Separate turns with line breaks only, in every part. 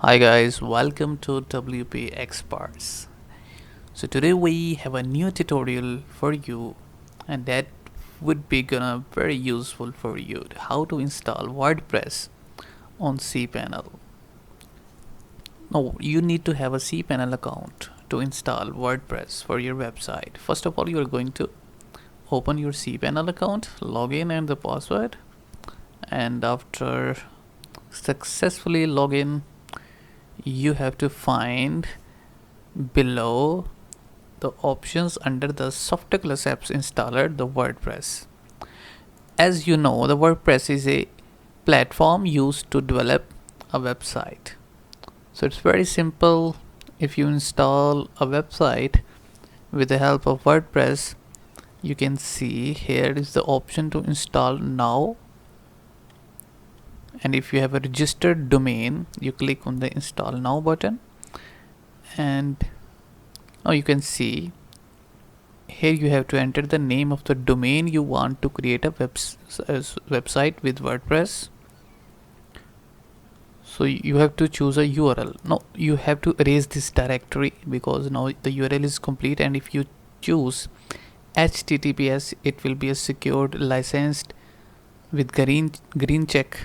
Hi guys, welcome to WP Experts. So today we have a new tutorial for you, and that would be gonna very useful for you, how to install WordPress on Cpanel. Now you need to have a Cpanel account to install WordPress for your website. First of all, you are going to open your Cpanel account, log in and the password, and after successfully login, you have to find below the options under the software class apps installer the WordPress. As you know, the WordPress is a platform used to develop a website. So it's very simple. If you install a website with the help of WordPress, you can see here is the option to install now, and if you have a registered domain, you click on the install now button, and now you can see here you have to enter the name of the domain you want to create a website with WordPress. So you have to choose a URL. No, you have to erase this directory because now the URL is complete, and if you choose HTTPS, it will be a secured, licensed with green check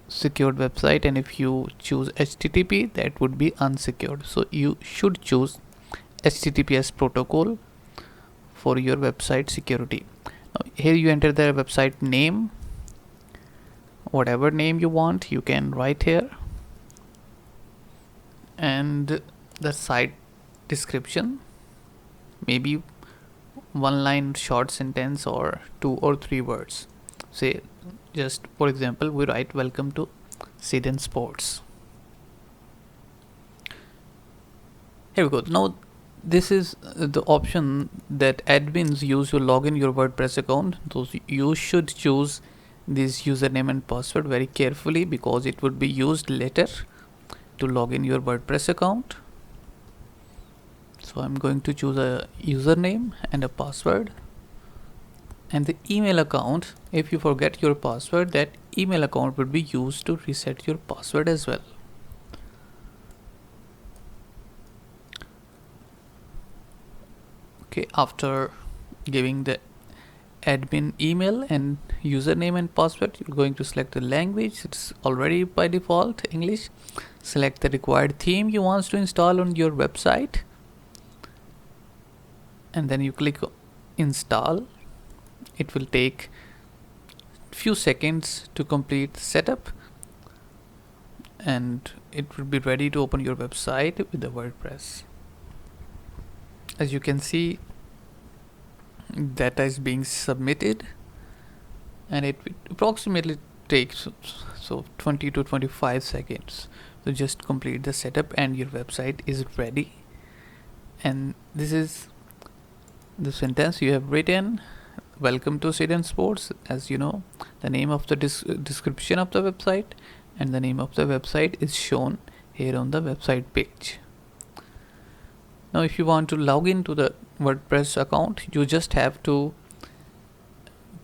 secured website, and if you choose HTTP, that would be unsecured. So you should choose HTTPS protocol for your website security. Now, here you enter the website name, whatever name you want you can write here, and the site description, maybe one line short sentence or 2 or 3 words. Say, just for example, we write welcome to Cpanel Sports. Here we go. Now this is the option that admins use to log in your WordPress account. So you should choose this username and password very carefully because it would be used later to log in your WordPress account. So I'm going to choose a username and a password, and the email account. If you forget your password, that email account would be used to reset your password as well. Okay, after giving the admin email and username and password, you're going to select the language. It's already by default English. Select the required theme you want to install on your website, and then you click install. It will take few seconds to complete the setup, and it will be ready to open your website with the WordPress. As you can see, data is being submitted, and it approximately takes 20 to 25 seconds to just complete the setup, and your website is ready. And this is the sentence you have written: welcome to Cpanel Sports. As you know, the name of the description of the website and the name of the website is shown here on the website page. Now if you want to log into the WordPress account, you just have to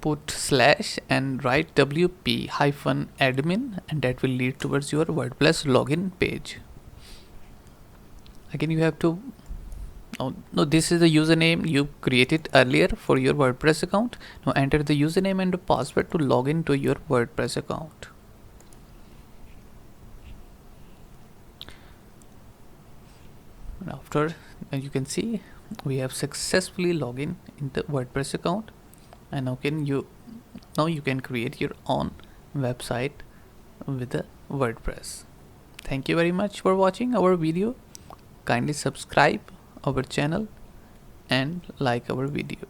put / and write wp-admin, and that will lead towards your WordPress login page. Again, you have to no, this is the username you created earlier for your WordPress account. Now enter the username and the password to log into your WordPress account. And after, as you can see, we have successfully logged in the WordPress account, and now you can create your own website with the WordPress. Thank you very much for watching our video. Kindly subscribe our channel and like our video.